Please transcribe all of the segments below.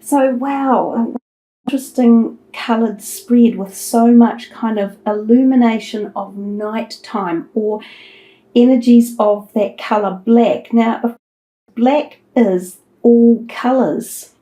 So, wow, interesting coloured spread with so much kind of illumination of nighttime or energies of that colour black. Now, black is all colours.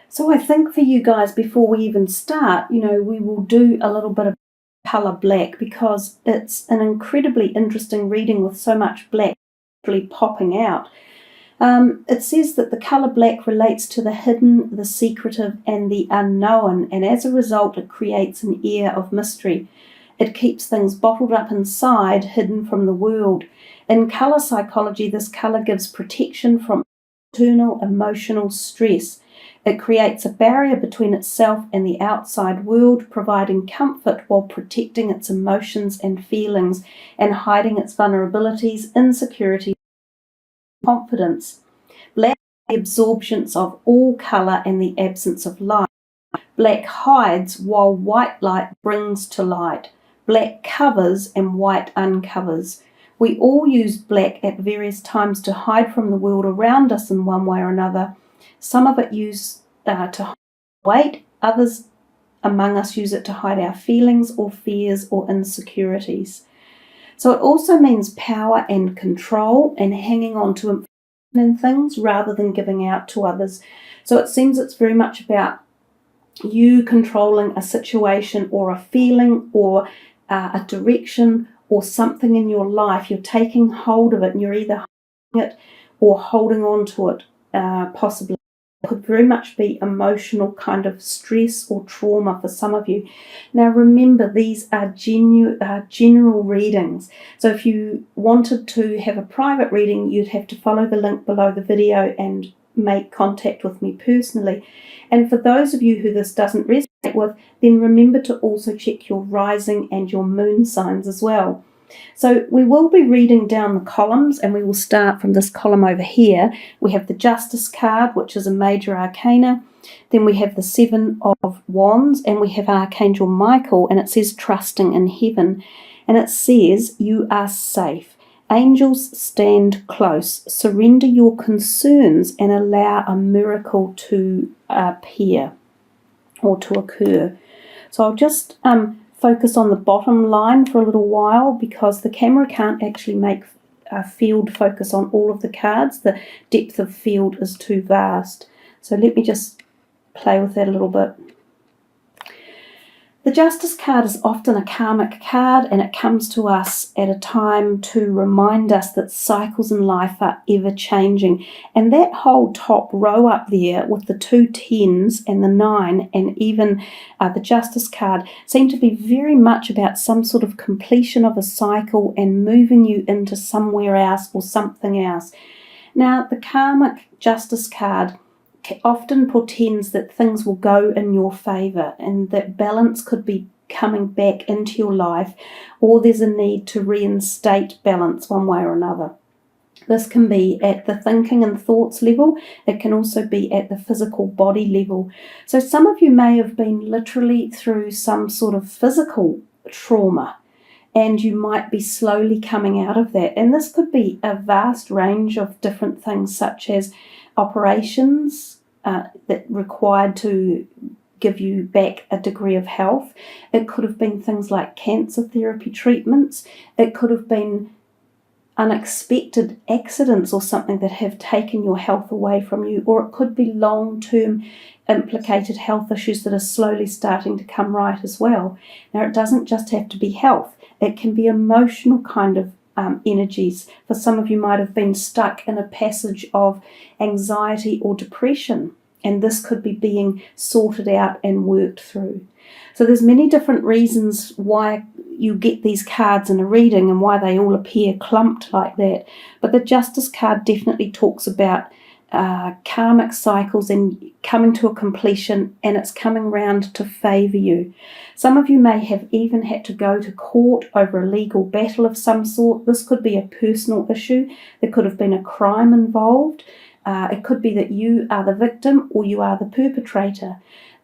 So I think for you guys, before we even start, we will do a little bit of colour black because it's an incredibly interesting reading with so much black really popping out. It says that the colour black relates to the hidden, the secretive, and the unknown, and as a result, it creates an air of mystery. It keeps things bottled up inside, hidden from the world. In colour psychology, this colour gives protection from internal emotional stress. It creates a barrier between itself and the outside world, providing comfort while protecting its emotions and feelings and hiding its vulnerabilities, insecurities, confidence. Black is the absorption of all colour and the absence of light. Black hides while white light brings to light. Black covers and white uncovers. We all use black at various times to hide from the world around us in one way or another. Some of it used to hide weight, others among us use it to hide our feelings or fears or insecurities. So it also means power and control and hanging on to in things rather than giving out to others. So it seems it's very much about you controlling a situation or a feeling or a direction or something in your life. You're taking hold of it and you're either holding it or holding on to it, possibly. It could very much be emotional kind of stress or trauma for some of you. Now remember, these are general readings. So if you wanted to have a private reading, you'd have to follow the link below the video and make contact with me personally. And for those of you who this doesn't resonate with, then remember to also check your rising and your moon signs as well. So we will be reading down the columns, and we will start from this column over here. We have the Justice card, which is a major arcana. Then we have the Seven of Wands, and we have Archangel Michael, and it says trusting in heaven. And it says you are safe. Angels stand close. Surrender your concerns and allow a miracle to appear or to occur. So I'll just focus on the bottom line for a little while because the camera can't actually make a field focus on all of the cards. The depth of field is too vast. So let me just play with that a little bit. The Justice card is often a karmic card, and it comes to us at a time to remind us that cycles in life are ever changing. And that whole top row up there with the 2 10s and the 9 and even the Justice card seem to be very much about some sort of completion of a cycle and moving you into somewhere else or something else. Now, the karmic Justice card often portends that things will go in your favour and that balance could be coming back into your life, or there's a need to reinstate balance one way or another. This can be at the thinking and thoughts level. It can also be at the physical body level. So some of you may have been literally through some sort of physical trauma, and you might be slowly coming out of that. And this could be a vast range of different things, such as operations that required to give you back a degree of health. It could have been things like cancer therapy treatments. It could have been unexpected accidents or something that have taken your health away from you, or it could be long-term implicated health issues that are slowly starting to come right as well. Now, it doesn't just have to be health. It can be emotional kind of energies. For some of you might have been stuck in a passage of anxiety or depression, and this could be being sorted out and worked through. So there's many different reasons why you get these cards in a reading and why they all appear clumped like that. But the Justice card definitely talks about karmic cycles and coming to a completion, and it's coming round to favour you. Some of you may have even had to go to court over a legal battle of some sort. This could be a personal issue. There could have been a crime involved. It could be that you are the victim or you are the perpetrator.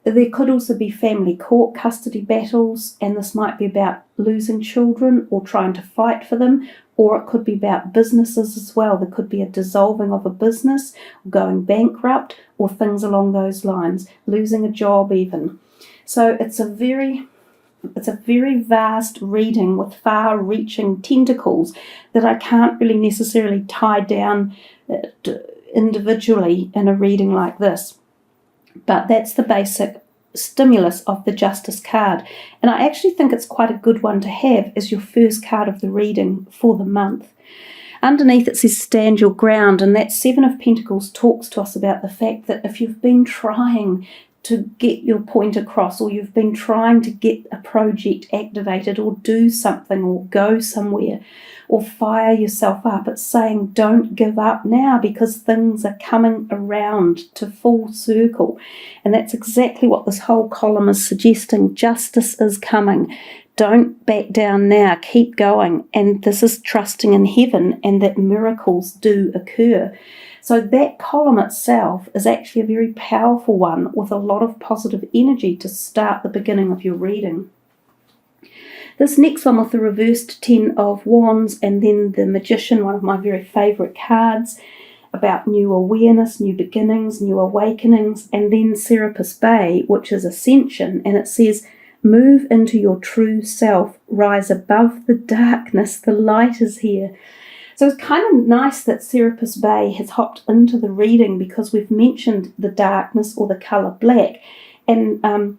There could also be family court custody battles, and this might be about losing children or trying to fight for them, or it could be about businesses as well. There could be a dissolving of a business, going bankrupt, or things along those lines, losing a job even. So it's a very vast reading with far-reaching tentacles that I can't really necessarily tie down individually in a reading like this. But that's the basic stimulus of the Justice card. And I actually think it's quite a good one to have as your first card of the reading for the month. Underneath it says stand your ground, and that Seven of Pentacles talks to us about the fact that if you've been trying to get your point across, or you've been trying to get a project activated, or do something, or go somewhere, or fire yourself up, it's saying don't give up now, because things are coming around to full circle. And that's exactly what this whole column is suggesting. Justice is coming. Don't back down now, keep going. And this is trusting in heaven and that miracles do occur. So that column itself is actually a very powerful one with a lot of positive energy to start the beginning of your reading. This next one with the reversed Ten of Wands and then the Magician, one of my very favourite cards, about new awareness, new beginnings, new awakenings, and then Serapis Bay, which is Ascension, and it says, move into your true self, rise above the darkness, the light is here. So it's kind of nice that Serapis Bay has hopped into the reading, because we've mentioned the darkness or the colour black, and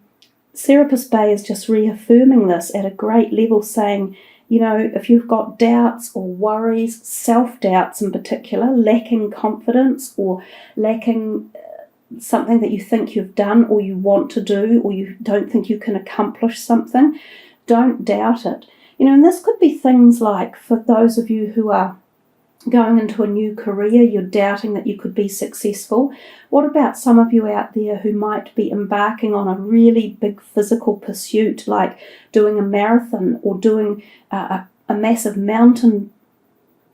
Serapis Bay is just reaffirming this at a great level, saying, you know, if you've got doubts or worries, self-doubts in particular, lacking confidence or lacking something that you think you've done or you want to do, or you don't think you can accomplish something, don't doubt it. You know, and this could be things like, for those of you who are going into a new career, you're doubting that you could be successful. What about some of you out there who might be embarking on a really big physical pursuit, like doing a marathon or doing a massive mountain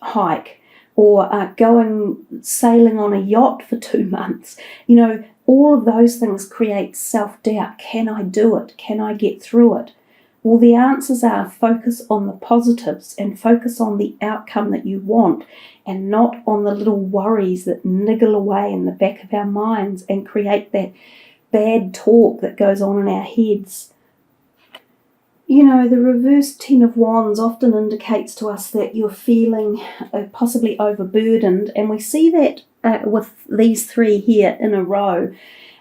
hike, or going sailing on a yacht for 2 months? You know, all of those things create self-doubt. Can I do it? Can I get through it? Well, the answers are focus on the positives and focus on the outcome that you want, and not on the little worries that niggle away in the back of our minds and create that bad talk that goes on in our heads. You know, the reversed Ten of Wands often indicates to us that you're feeling possibly overburdened, and we see that with these three here in a row.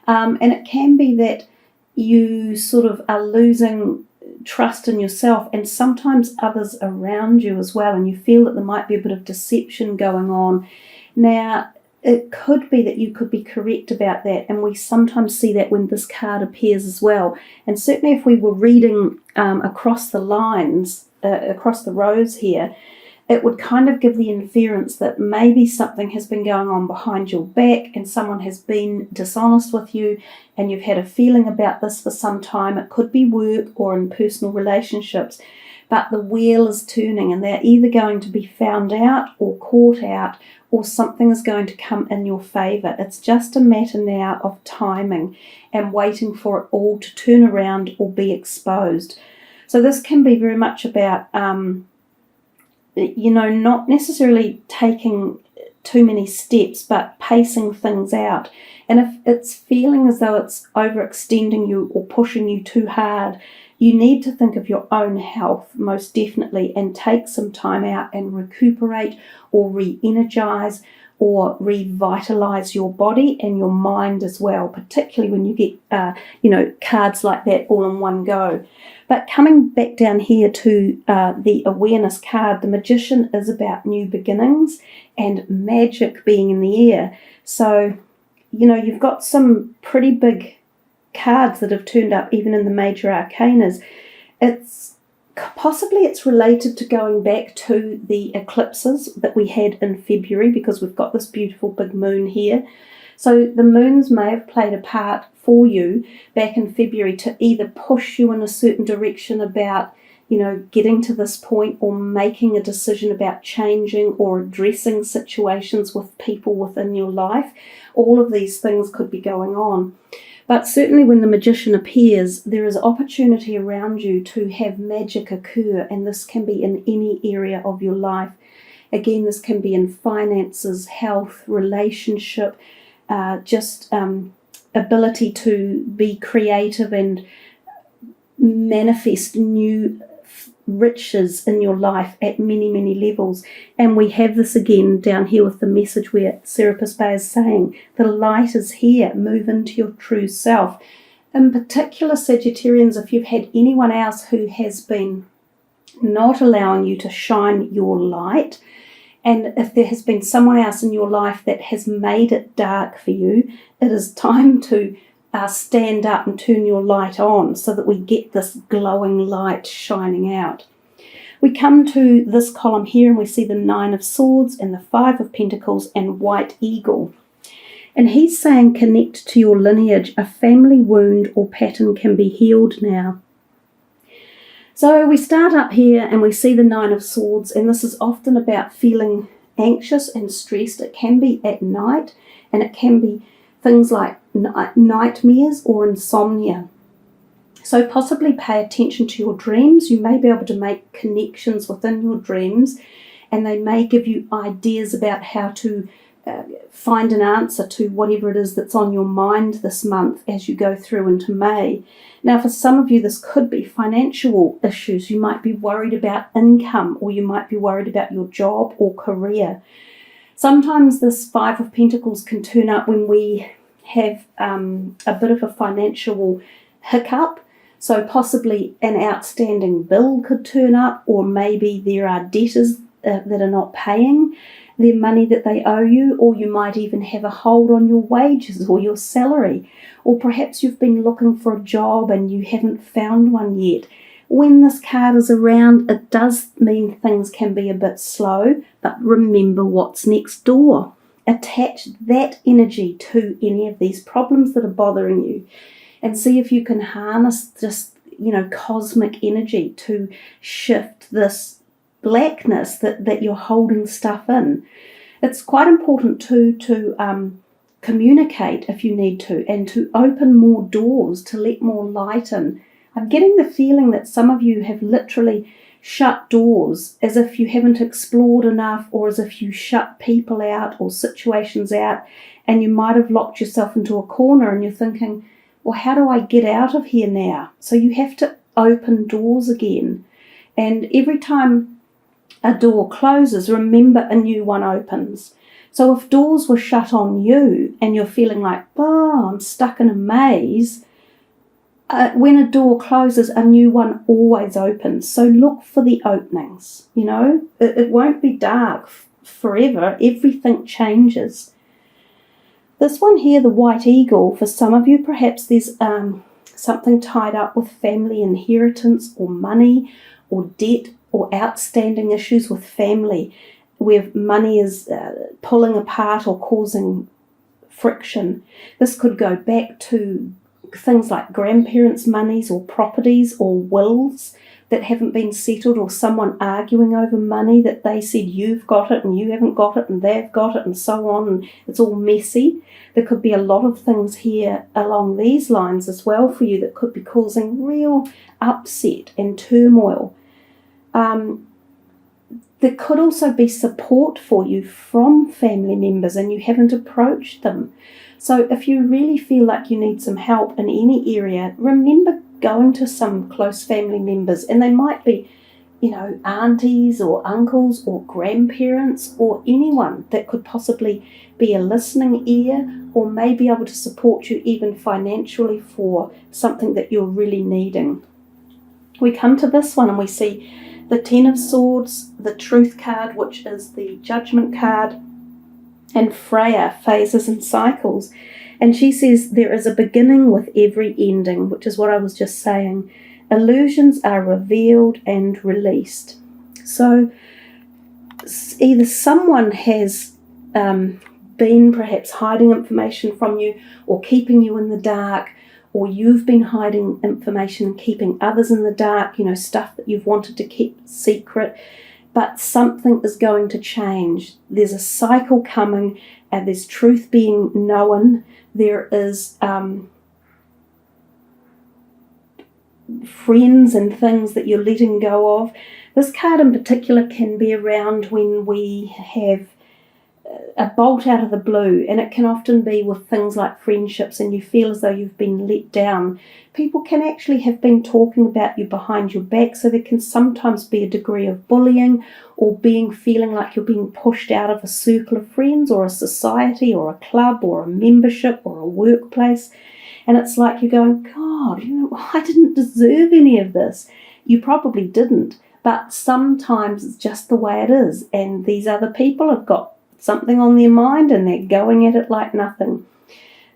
And it can be that you sort of are losing trust in yourself and sometimes others around you as well, and you feel that there might be a bit of deception going on. Now, it could be that you could be correct about that, and we sometimes see that when this card appears as well. And certainly if we were reading across the lines, across the rows here, it would kind of give the inference that maybe something has been going on behind your back and someone has been dishonest with you, and you've had a feeling about this for some time. It could be work or in personal relationships, but the wheel is turning, and they're either going to be found out or caught out, or something is going to come in your favour. It's just a matter now of timing and waiting for it all to turn around or be exposed. So this can be very much about you know, not necessarily taking too many steps, but pacing things out. And if it's feeling as though it's overextending you or pushing you too hard, you need to think of your own health most definitely, and take some time out and recuperate or re-energize or revitalize your body and your mind as well, particularly when you get you know, cards like that all in one go. But coming back down here to the awareness card, the Magician is about new beginnings and magic being in the air. So, you know, you've got some pretty big cards that have turned up even in the major arcanas. It's related to going back to the eclipses that we had in February, because we've got this beautiful big moon here. So the moons may have played a part for you back in February to either push you in a certain direction about, you know, getting to this point, or making a decision about changing or addressing situations with people within your life. All of these things could be going on. But certainly when the magician appears, there is opportunity around you to have magic occur, and this can be in any area of your life. Again, this can be in finances, health, relationship, just ability to be creative and manifest new riches in your life at many, many levels. And we have this again down here with the message where Serapis Bey is saying, the light is here, move into your true self. In particular, Sagittarians, if you've had anyone else who has been not allowing you to shine your light, and if there has been someone else in your life that has made it dark for you, it is time to stand up and turn your light on so that we get this glowing light shining out. We come to this column here and we see the 9 of Swords and the 5 of Pentacles and White Eagle. And he's saying connect to your lineage. A family wound or pattern can be healed now. So we start up here and we see the 9 of Swords, and this is often about feeling anxious and stressed. It can be at night, and it can be things like nightmares or insomnia. So possibly pay attention to your dreams. You may be able to make connections within your dreams, and they may give you ideas about how to find an answer to whatever it is that's on your mind this month as you go through into May. Now, for some of you, this could be financial issues. You might be worried about income, or you might be worried about your job or career. Sometimes this 5 of Pentacles can turn up when we have a bit of a financial hiccup. So possibly an outstanding bill could turn up, or maybe there are debtors that are not paying their money that they owe you, or you might even have a hold on your wages or your salary, or perhaps you've been looking for a job and you haven't found one yet. When this card is around, it does mean things can be a bit slow, but remember what's next door. Attach that energy to any of these problems that are bothering you and see if you can harness just, cosmic energy to shift this blackness that you're holding stuff in. It's quite important too to communicate if you need to, and to open more doors to let more light in. I'm getting the feeling that some of you have literally shut doors as if you haven't explored enough, or as if you shut people out or situations out, and you might have locked yourself into a corner and you're thinking, well, how do I get out of here now? So you have to open doors again. And every time a door closes, remember a new one opens. So if doors were shut on you and you're feeling like, oh, I'm stuck in a maze, when a door closes, a new one always opens. So look for the openings. It won't be dark forever. Everything changes. This one here, the White Eagle, for some of you, perhaps there's something tied up with family inheritance or money or debt, or outstanding issues with family where money is pulling apart or causing friction. This could go back to things like grandparents' monies or properties or wills that haven't been settled, or someone arguing over money that they said you've got it and you haven't got it and they've got it and so on, and it's all messy. There could be a lot of things here along these lines as well for you that could be causing real upset and turmoil. There could also be support for you from family members and you haven't approached them. So if you really feel like you need some help in any area, remember going to some close family members, and they might be, aunties or uncles or grandparents or anyone that could possibly be a listening ear, or may be able to support you even financially for something that you're really needing. We come to this one and we see the 10 of Swords, the Truth card, which is the Judgment card, and Freya, phases and cycles. And she says there is a beginning with every ending, which is what I was just saying. Illusions are revealed and released. So either someone has been perhaps hiding information from you or keeping you in the dark, or you've been hiding information and keeping others in the dark, stuff that you've wanted to keep secret, but something is going to change. There's a cycle coming, and there's truth being known. There is friends and things that you're letting go of. This card in particular can be around when we have a bolt out of the blue, and it can often be with things like friendships, and you feel as though you've been let down. People can actually have been talking about you behind your back, so there can sometimes be a degree of bullying or feeling like you're being pushed out of a circle of friends or a society or a club or a membership or a workplace, and it's like you're going, God, I didn't deserve any of this. You probably didn't, but sometimes it's just the way it is, and these other people have got something on their mind and they're going at it like nothing.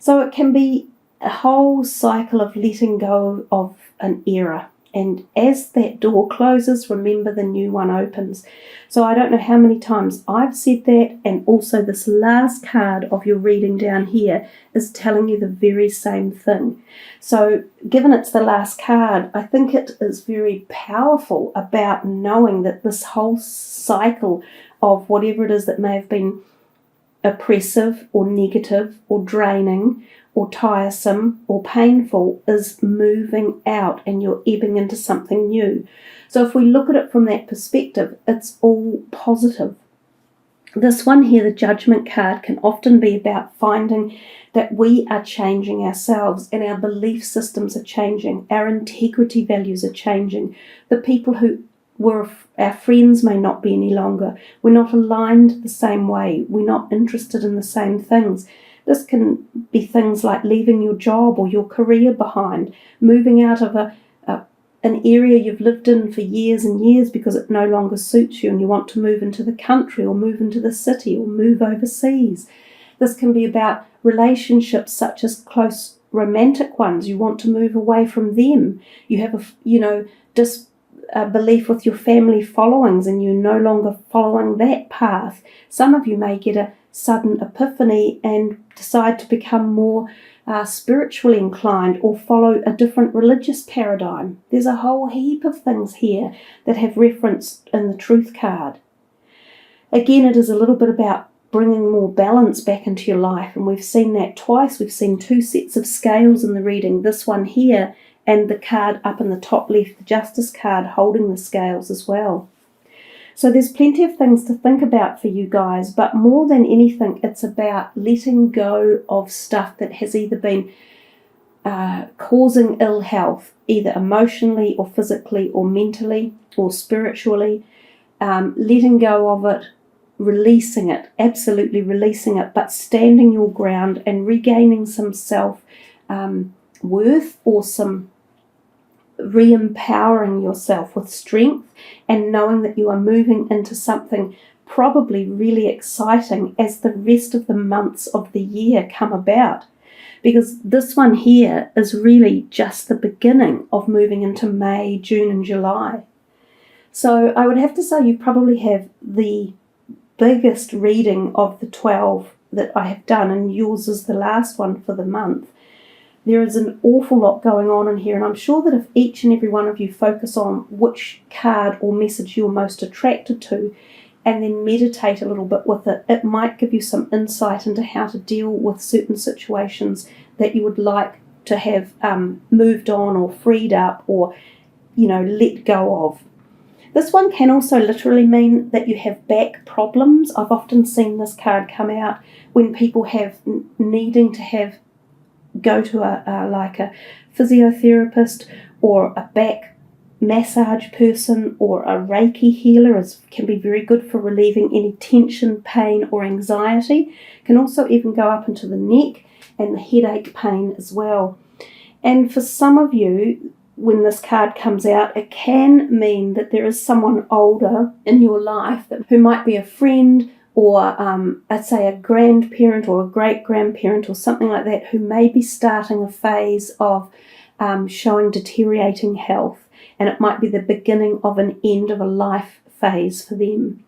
So it can be a whole cycle of letting go of an era, and as that door closes, remember the new one opens. So I don't know how many times I've said that, and also this last card of your reading down here is telling you the very same thing. So given it's the last card, I think it is very powerful about knowing that this whole cycle of whatever it is that may have been oppressive or negative or draining or tiresome or painful is moving out, and you're ebbing into something new. So if we look at it from that perspective, it's all positive. This one here, the Judgment card, can often be about finding that we are changing ourselves and our belief systems are changing, our integrity values are changing. The people who were our friends may not be any longer. We're not aligned the same way. We're not interested in the same things. This can be things like leaving your job or your career behind, moving out of an area you've lived in for years and years because it no longer suits you and you want to move into the country or move into the city or move overseas. This can be about relationships such as close romantic ones. You want to move away from them. You have a belief with your family followings and you're no longer following that path. Some of you may get a sudden epiphany and decide to become more spiritually inclined or follow a different religious paradigm. There's a whole heap of things here that have reference in the Truth card. Again, it is a little bit about bringing more balance back into your life, and we've seen that twice. We've seen two sets of scales in the reading, this one here and the card up in the top left, the Justice card, holding the scales as well. So there's plenty of things to think about for you guys, but more than anything, it's about letting go of stuff that has either been causing ill health, either emotionally or physically or mentally or spiritually, letting go of it, releasing it, absolutely releasing it, but standing your ground and regaining some self worth or some re-empowering yourself with strength and knowing that you are moving into something probably really exciting as the rest of the months of the year come about, because this one here is really just the beginning of moving into May, June and July. So I would have to say you probably have the biggest reading of the 12 that I have done, and yours is the last one for the month. There is an awful lot going on in here, and I'm sure that if each and every one of you focus on which card or message you're most attracted to and then meditate a little bit with it, it might give you some insight into how to deal with certain situations that you would like to have moved on or freed up or, let go of. This one can also literally mean that you have back problems. I've often seen this card come out when people have needing to go to a physiotherapist or a back massage person or a Reiki healer. Can be very good for relieving any tension, pain or anxiety. Can also even go up into the neck and the headache pain as well. And for some of you, when this card comes out, it can mean that there is someone older in your life who might be a friend or I'd say a grandparent or a great-grandparent or something like that, who may be starting a phase of showing deteriorating health, and it might be the beginning of an end of a life phase for them.